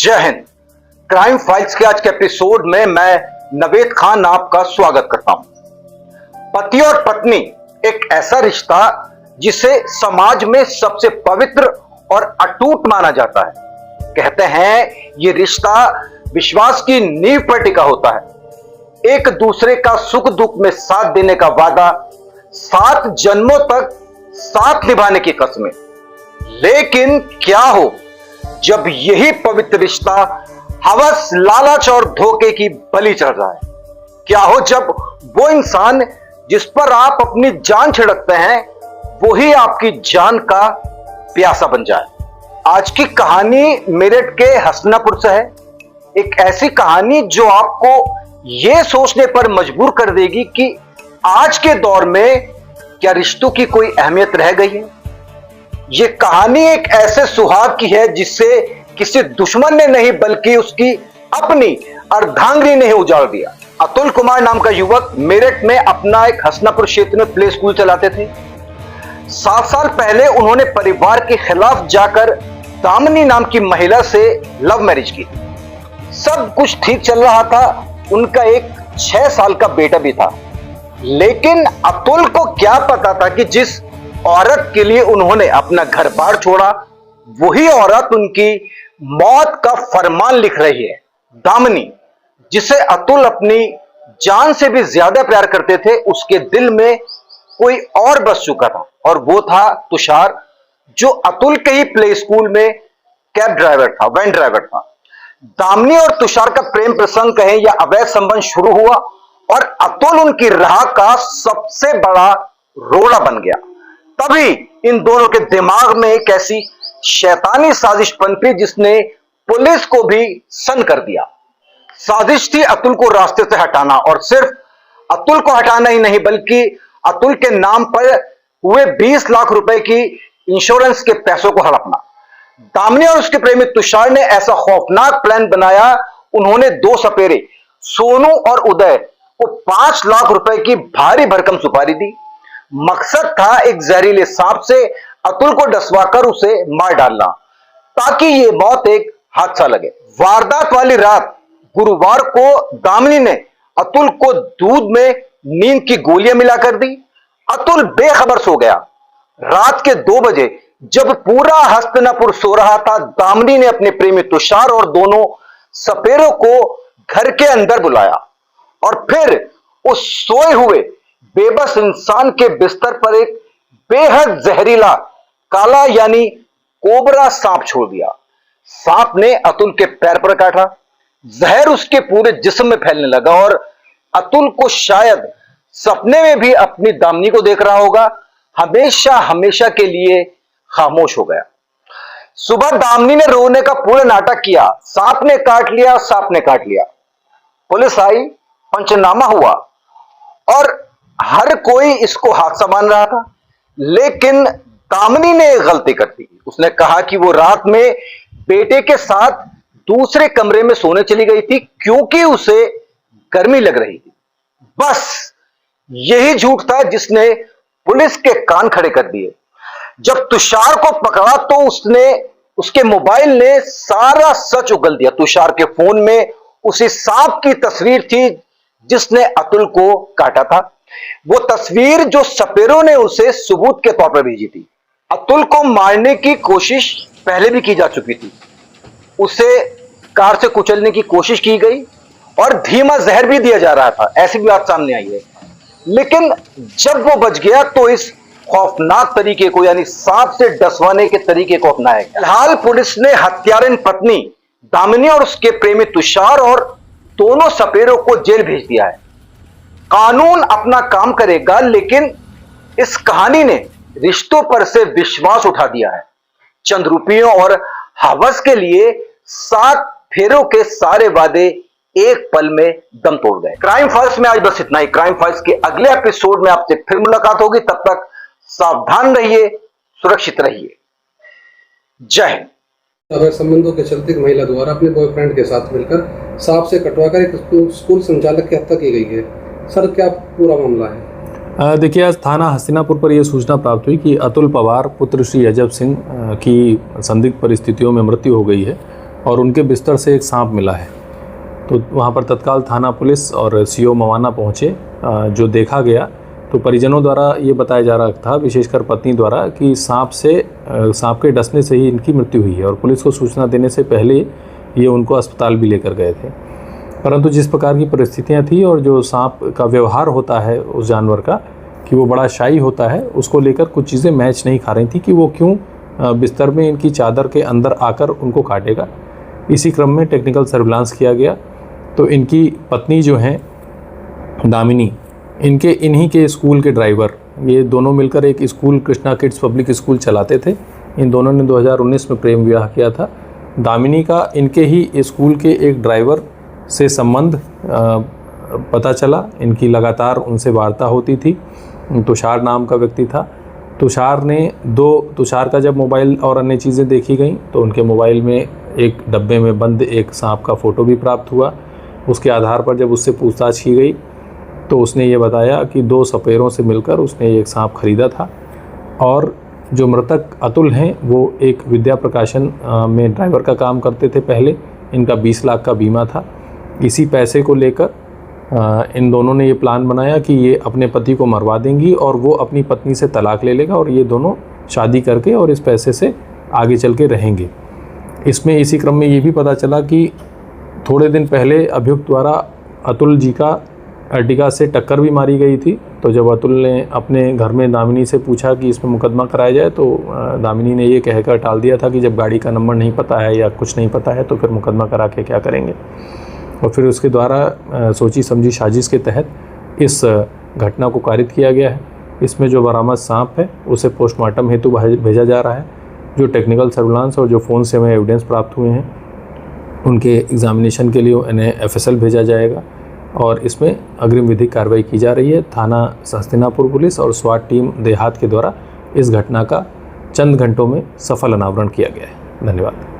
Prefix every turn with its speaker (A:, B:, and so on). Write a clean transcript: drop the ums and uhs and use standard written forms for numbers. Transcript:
A: जय Hind. Crime files के आज के एपिसोड में मैं नवेद खान आपका स्वागत करता हूं। पति और पत्नी एक ऐसा रिश्ता जिसे समाज में सबसे पवित्र और अटूट माना जाता है। कहते हैं ये रिश्ता विश्वास की नींव पर टिका होता है। एक दूसरे का सुख दुख में साथ देने का वादा, 7 जन्मों तक साथ निभाने की कसमें। लेकिन क्या हो जब यही पवित्र रिश्ता हवस, लालच और धोखे की बलि चढ़ रहा है? क्या हो जब वो इंसान जिस पर आप अपनी जान छिड़कते हैं वो ही आपकी जान का प्यासा बन जाए? आज की कहानी मेरठ के हसनापुर से है। एक ऐसी कहानी जो आपको यह सोचने पर मजबूर कर देगी कि आज के दौर में क्या रिश्तों की कोई अहमियत रह गई है। यह कहानी एक ऐसे सुहाग की है जिसे किसी दुश्मन ने नहीं बल्कि उसकी अपनी अर्धांगिनी ने उजाड़ दिया। अतुल कुमार नाम का युवक मेरठ में अपना एक हसनापुर क्षेत्र में प्ले स्कूल चलाते थे। 7 साल पहले उन्होंने परिवार के खिलाफ जाकर दामिनी नाम की महिला से लव मैरिज की। सब कुछ ठीक चल रहा था। उनका एक 6 साल का बेटा भी था। लेकिन अतुल को क्या पता था कि जिस औरत के लिए उन्होंने अपना घर बार छोड़ा वही औरत उनकी मौत का फरमान लिख रही है। दामिनी, जिसे अतुल अपनी जान से भी ज्यादा प्यार करते थे, उसके दिल में कोई और बस चुका था और वो था तुषार, जो अतुल के ही प्ले स्कूल में कैब ड्राइवर था, वैन ड्राइवर था। दामिनी और तुषार का प्रेम प्रसंग कहें या अवैध संबंध शुरू हुआ और अतुल उनकी राह का सबसे बड़ा रोड़ा बन गया। तभी इन दोनों के दिमाग में एक ऐसी शैतानी साजिश पनपी जिसने पुलिस को भी सन्न कर दिया। साजिश थी अतुल को रास्ते से हटाना, और सिर्फ अतुल को हटाना ही नहीं बल्कि अतुल के नाम पर हुए 20 लाख रुपए की इंश्योरेंस के पैसों को हड़पना। दामिनी और उसके प्रेमी तुषार ने ऐसा खौफनाक प्लान बनाया। उन्होंने 2 सपेरे सोनू और उदय को 5 लाख रुपए की भारी भरकम सुपारी दी। मकसद था एक जहरीले सांप से अतुल को डसवाकर उसे मार डालना ताकि ये मौत एक हादसा लगे। वारदात वाली रात गुरुवार को दामिनी ने अतुल को दूध में नींद की गोलियां मिलाकर दी। अतुल बेखबर सो गया। रात के 2 बजे जब पूरा हस्तिनापुर सो रहा था, दामिनी ने अपने प्रेमी तुषार और दोनों सपेरों को घर के अंदर बुलाया और फिर उस सोए हुए बेबस इंसान के बिस्तर पर एक बेहद जहरीला काला यानी कोबरा सांप छोड़ दिया। सांप ने अतुल के पैर पर काटा। जहर उसके पूरे जिस्म में फैलने लगा और अतुल को शायद सपने में भी अपनी दामिनी को देख रहा होगा। हमेशा हमेशा के लिए खामोश हो गया। सुबह दामिनी ने रोने का पूरा नाटक किया। सांप ने काट लिया, सांप ने काट लिया। पुलिस आई, पंचनामा हुआ और हर कोई इसको हादसा मान रहा था। लेकिन दामिनी ने एक गलती कर दी। उसने कहा कि वो रात में बेटे के साथ दूसरे कमरे में सोने चली गई थी क्योंकि उसे गर्मी लग रही थी। बस यही झूठ था जिसने पुलिस के कान खड़े कर दिए। जब तुषार को पकड़ा तो उसके मोबाइल ने सारा सच उगल दिया। तुषार के फोन में उसी सांप की तस्वीर थी जिसने अतुल को काटा था। वो तस्वीर जो सपेरों ने उसे सबूत के तौर पर भेजी थी। अतुल को मारने की कोशिश पहले भी की जा चुकी थी। उसे कार से कुचलने की कोशिश की गई और धीमा जहर भी दिया जा रहा था, ऐसी भी बात सामने आई है। लेकिन जब वो बच गया तो इस खौफनाक तरीके को यानी सांप से डसवाने के तरीके को अपनाया। फिलहाल पुलिस ने हत्यारिन पत्नी दामिनी और उसके प्रेमी तुषार और दोनों सपेरों को जेल भेज दिया है। कानून अपना काम करेगा, लेकिन इस कहानी ने रिश्तों पर से विश्वास उठा दिया है। चंद रुपयों और हवस के लिए 7 फेरों के सारे वादे एक पल में दम तोड़ गए। क्राइम फाइल्स में आज बस इतना ही। क्राइम फाइल्स के अगले एपिसोड में आपसे फिर मुलाकात होगी। तब तक सावधान रहिए, सुरक्षित रहिए। जय हिंद।
B: अवैध संबंधों के चलते एक महिला द्वारा अपने बॉयफ्रेंड के साथ मिलकर सांप से कटवाकर एक स्कूल संचालक की हत्या की गई है। सर, क्या पूरा मामला है?
C: देखिए, आज थाना हस्तिनापुर पर यह सूचना प्राप्त हुई कि अतुल पवार पुत्र श्री अजब सिंह की संदिग्ध परिस्थितियों में मृत्यु हो गई है और उनके बिस्तर से एक सांप मिला है। तो वहाँ पर तत्काल थाना पुलिस और सीओ मवाना पहुँचे। जो देखा गया तो परिजनों द्वारा ये बताया जा रहा था, विशेषकर पत्नी द्वारा, कि सांप के डसने से ही इनकी मृत्यु हुई है और पुलिस को सूचना देने से पहले ये उनको अस्पताल भी लेकर गए थे। परंतु जिस प्रकार की परिस्थितियाँ थी और जो सांप का व्यवहार होता है उस जानवर का, कि वो बड़ा शाई होता है, उसको लेकर कुछ चीज़ें मैच नहीं खा रही थी कि वो क्यों बिस्तर में इनकी चादर के अंदर आकर उनको काटेगा। इसी क्रम में टेक्निकल सर्विलांस किया गया तो इनकी पत्नी जो हैं दामिनी, इन्हीं के स्कूल के ड्राइवर, ये दोनों मिलकर एक school Krishna kids public school चलाते थे। इन दोनों ने 2019 में प्रेम विवाह किया था। दामिनी का इनके ही स्कूल के एक ड्राइवर से संबंध पता चला। इनकी लगातार उनसे वार्ता होती थी। तुषार नाम का व्यक्ति था। तुषार का जब मोबाइल और अन्य चीज़ें देखी गई तो उनके मोबाइल में एक डब्बे में बंद एक सांप का फ़ोटो भी प्राप्त हुआ। उसके आधार पर जब उससे पूछताछ की गई तो उसने ये बताया कि 2 सपेरों से मिलकर उसने एक सांप खरीदा था और जो मृतक अतुल हैं वो एक विद्या प्रकाशन में ड्राइवर का काम करते थे पहले। इनका 20 लाख का बीमा था। इसी पैसे को लेकर इन दोनों ने ये प्लान बनाया कि ये अपने पति को मरवा देंगी और वो अपनी पत्नी से तलाक ले लेगा और ये दोनों शादी करके और इस पैसे से आगे चल के रहेंगे। इसमें इसी क्रम में ये भी पता चला कि थोड़े दिन पहले अभियुक्त द्वारा अतुल जी का अर्टिगा से टक्कर भी मारी गई थी। तो जब अतुल ने अपने घर में दामिनी से पूछा कि इसमें मुकदमा कराया जाए तो दामिनी ने ये कहकर टाल दिया था कि जब गाड़ी का नंबर नहीं पता है या कुछ नहीं पता है तो फिर मुकदमा करा के क्या करेंगे। और फिर उसके द्वारा सोची समझी साजिश के तहत इस घटना को कारित किया गया है। इसमें जो बरामद सांप है उसे पोस्टमार्टम हेतु भेजा जा रहा है। जो टेक्निकल सर्विलांस और जो फ़ोन से हमें एविडेंस प्राप्त हुए हैं उनके एग्जामिनेशन के लिए इन्हें FSL भेजा जाएगा और इसमें अग्रिम विधिक कार्रवाई की जा रही है। थाना हस्तिनापुर पुलिस और स्वाट टीम देहात के द्वारा इस घटना का चंद घंटों में सफल अनावरण किया गया है। धन्यवाद।